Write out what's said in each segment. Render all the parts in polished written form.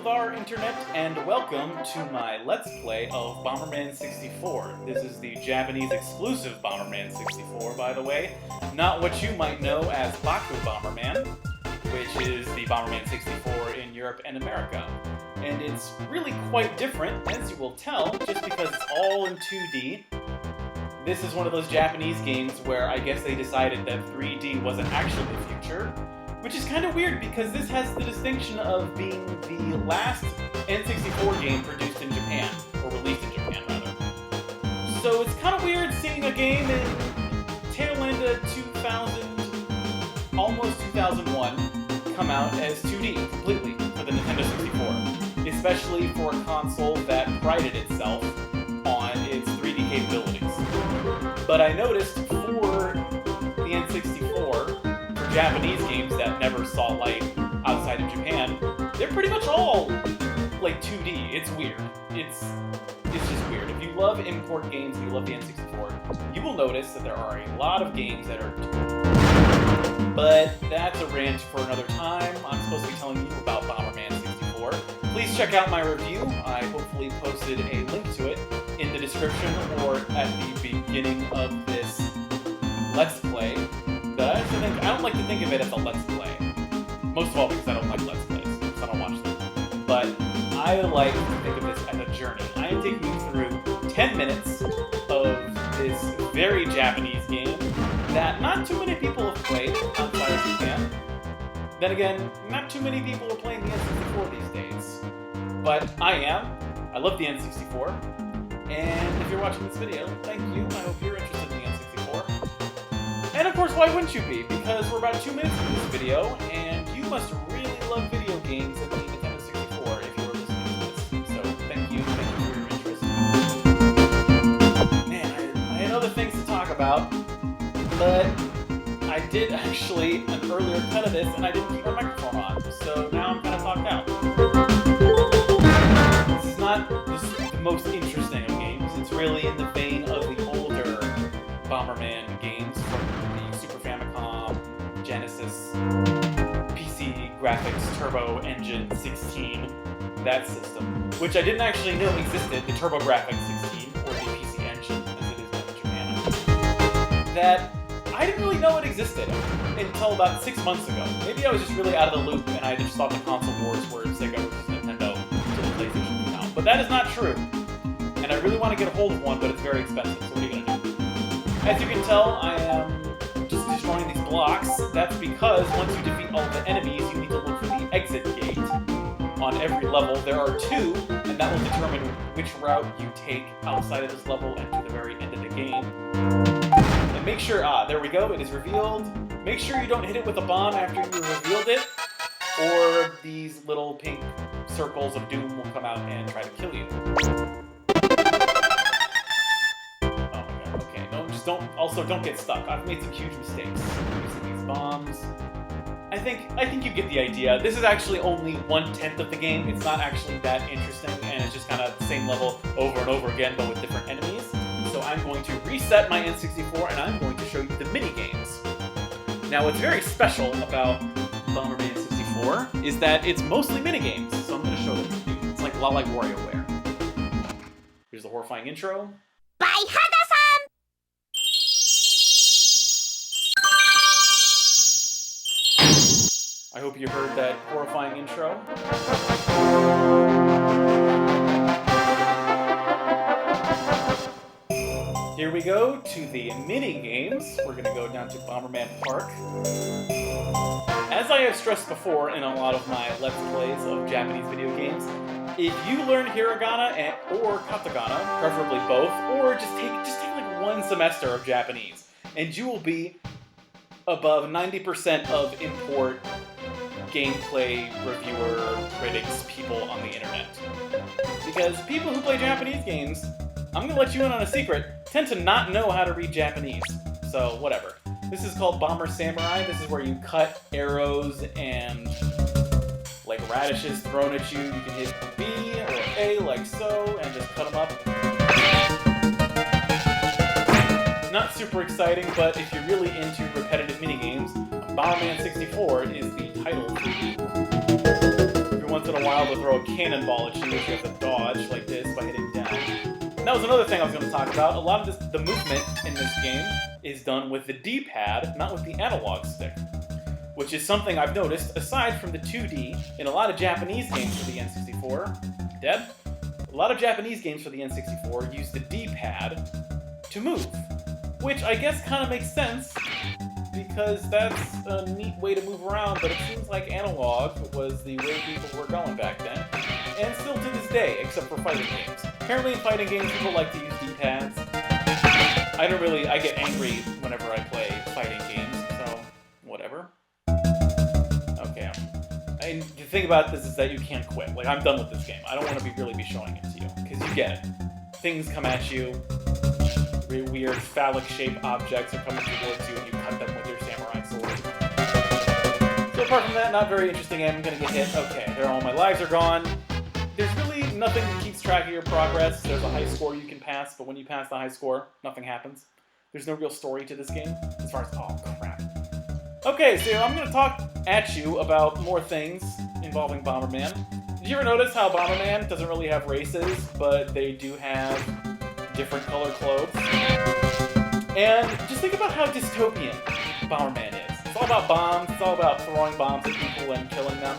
Alothar Internet, and welcome to my Let's Play of Bomberman 64. This is the Japanese exclusive Bomberman 64, by the way. Not what you might know as Baku Bomberman, which is the Bomberman 64 in Europe and America. And it's really quite different, as you will tell, just because it's all in 2D. This is one of those Japanese games where I guess they decided that 3D wasn't actually the future. Which is kind of weird because this has the distinction of being the last N64 game produced in Japan, or released in Japan rather. So it's kind of weird seeing a game in tail end of 2000, almost 2001, come out as 2D completely for the Nintendo 64, especially for a console that prided itself on its 3D capabilities. But I noticed for the N64, Japanese games that never saw light outside of Japan, they're pretty much all like 2D. It's weird. It's just weird. If you love import games and you love the N64, you will notice that there are a lot of games that are 2D. But that's a rant for another time. I'm supposed to be telling you about Bomberman 64. Please check out my review. I hopefully posted a link to it in the description or at the beginning of this Let's Play. I don't like to think of it as a Let's Play. Most of all because I don't like Let's Plays, so I don't watch them. But I like to think of this as a journey. I am taking you through 10 minutes of this very Japanese game that not too many people have played outside of Japan. Then again, not too many people are playing the N64 these days. But I am. I love the N64. And if you're watching this video, thank you. I hope you're interested in the N64. And of course, why wouldn't you be? Because we're about 2 minutes into this video, and you must really love video games and the Nintendo 64 if you are listening to this. So thank you for your interest. Man, I had other things to talk about, but I did actually an earlier cut of this, and I didn't keep my microphone on, so now I'm kind of talked out. This is not the most interesting of games. It's really in the vein of the older Bomberman games from the Super Famicom, Genesis, PC Graphics Turbo Engine 16, that system, which I didn't actually know existed, the Turbo Graphics 16, or the PC Engine, as it is known in Japan, that I didn't really know it existed until about 6 months ago. Maybe I was just really out of the loop and I just thought the console wars were Sega versus Nintendo until the PlayStation came out. But that is not true. And I really want to get a hold of one, but it's very expensive, so what are you going to do? As you can tell, I am just destroying these blocks. That's because once you defeat all the enemies, you need to look for the exit gate. On every level, there are 2, and that will determine which route you take outside of this level and to the very end of the game. And make sure, there we go, it is revealed. Make sure you don't hit it with a bomb after you revealed it, or these little pink circles of doom will come out and try to kill you. Don't get stuck. I've made some huge mistakes using these bombs. I think you get the idea. This is actually only 1/10 of the game. It's not actually that interesting, and it's just kind of the same level over and over again, but with different enemies. So I'm going to reset my N64, and I'm going to show you the mini-games. Now, what's very special about Bomberman 64 is that it's mostly mini-games, so I'm going to show them to you. It's like a lot like WarioWare. Here's the horrifying intro. Bye, Hada-san! I hope you heard that horrifying intro. Here we go to the mini-games. We're going to go down to Bomberman Park. As I have stressed before in a lot of my Let's Plays of Japanese video games, if you learn hiragana or katakana, preferably both, or just take like 1 semester of Japanese, and you will be above 90% of import gameplay reviewer, critics, people on the internet. Because people who play Japanese games, I'm gonna let you in on a secret, tend to not know how to read Japanese. So, whatever. This is called Bomber Samurai. This is where you cut arrows and like radishes thrown at you. You can hit B or A like so, and just cut them up. Not super exciting, but if you're really into repetitive minigames, Bomberman 64 is the title for you. Every once once in a while to throw a cannonball at you, which you have to dodge like this by hitting down. And that was another thing I was going to talk about. A lot of the movement in this game is done with the D-pad, not with the analog stick. Which is something I've noticed, aside from the 2D, in a lot of Japanese games for the N64. Deb? A lot of Japanese games for the N64 use the D-pad to move. Which I guess kind of makes sense, because that's a neat way to move around, but it seems like analog was the way people were going back then. And still to this day, except for fighting games. Apparently in fighting games, people like to use D-pads. I get angry whenever I play fighting games, so whatever. Okay. And the thing about this is that you can't quit. Like, I'm done with this game. I don't want to really be showing it to you, because you get it. Things come at you. Weird phallic-shaped objects are coming towards you, and you cut them with your samurai sword. So apart from that, not very interesting. I'm gonna get hit. Okay, there, all my lives are gone. There's really nothing that keeps track of your progress. There's a high score you can pass, but when you pass the high score, nothing happens. There's no real story to this game, as far as... oh, crap. Okay, so I'm gonna talk at you about more things involving Bomberman. Did you ever notice how Bomberman doesn't really have races, but they do have different color clothes? And just think about how dystopian Bomberman is. It's all about bombs, it's all about throwing bombs at people and killing them.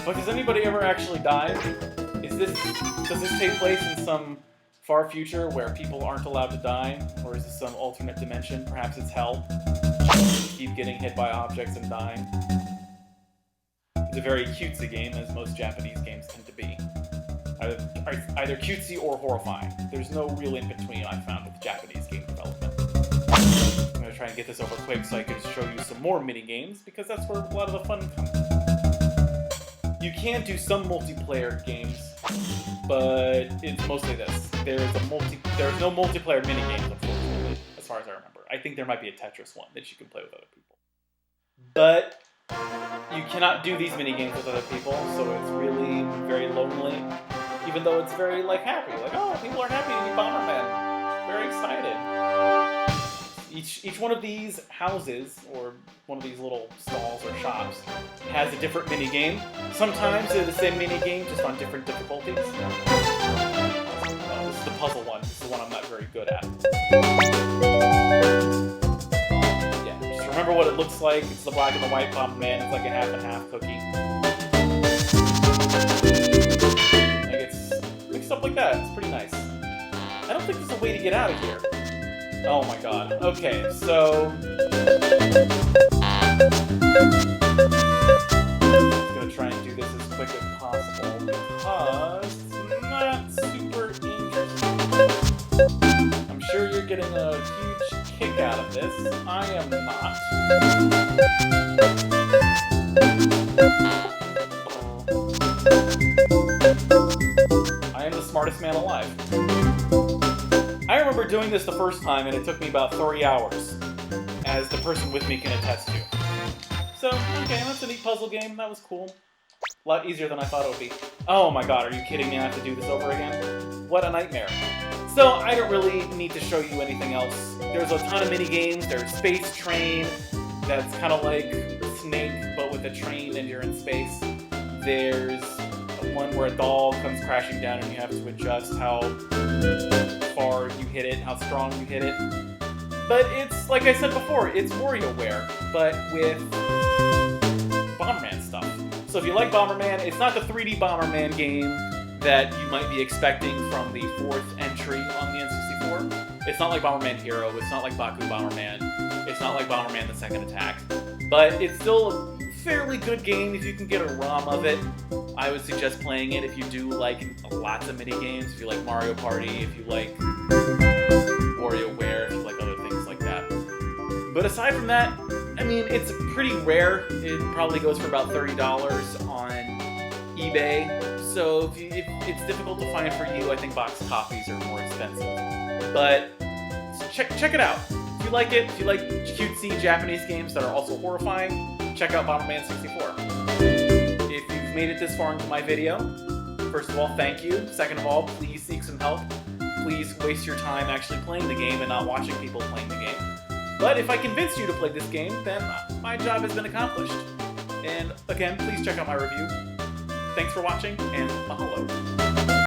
But does anybody ever actually die? Does this take place in some far future where people aren't allowed to die? Or is this some alternate dimension? Perhaps it's hell. Keep getting hit by objects and dying. It's a very cutesy game, as most Japanese games tend to be. Either cutesy or horrifying. There's no real in-between, I've found, with Japanese game development. I'm going to try and get this over quick so I can show you some more mini-games, because that's where a lot of the fun comes. You can do some multiplayer games, but it's mostly this. There's no multiplayer mini-games, unfortunately, as far as I remember. I think there might be a Tetris one that you can play with other people. But you cannot do these mini-games with other people, so it's really very lonely. Even though it's very, like, happy. Like, oh, people are happy to be Bomberman. Very excited. Each one of these houses, or one of these little stalls or shops, has a different mini-game. Sometimes they're the same mini-game, just on different difficulties. This is the puzzle one. This is the one I'm not very good at. Yeah, just remember what it looks like. It's the black and the white Bomberman. It's like a half and half cookie. Like, it's mixed up like that. It's pretty nice. I don't think there's a way to get out of here. Oh my god. Okay, so... I'm gonna try and do this as quick as possible, because it's not super interesting. I'm sure you're getting a huge kick out of this. I am not. I am the smartest man alive. I remember doing this the first time, and it took me about 3 hours, as the person with me can attest to. So, okay, that's a neat puzzle game. That was cool. A lot easier than I thought it would be. Oh my god, are you kidding me? I have to do this over again? What a nightmare. So, I don't really need to show you anything else. There's a ton of mini-games. There's Space Train, that's kind of like Snake, but with a train and you're in space. There's one where a doll comes crashing down and you have to adjust how far you hit it, how strong you hit it. But it's, like I said before, it's WarioWare, but with Bomberman stuff. So if you like Bomberman, it's not the 3D Bomberman game that you might be expecting from the 4th entry on the N64. It's not like Bomberman Hero, it's not like Baku Bomberman, it's not like Bomberman the Second Attack. But it's still a fairly good game if you can get a ROM of it. I would suggest playing it if you do like lots of mini-games, if you like Mario Party, if you like WarioWare, if you like other things like that. But aside from that, I mean, it's pretty rare. It probably goes for about $30 on eBay. So if it's difficult to find for you, I think box copies are more expensive. But check it out. If you like it, if you like cutesy Japanese games that are also horrifying, check out Bomberman 64. If you've made it this far into my video, first of all, thank you. Second of all, please seek some help. Please waste your time actually playing the game and not watching people playing the game. But if I convince you to play this game, then my job has been accomplished. And again, please check out my review. thanks for watching, and mahalo.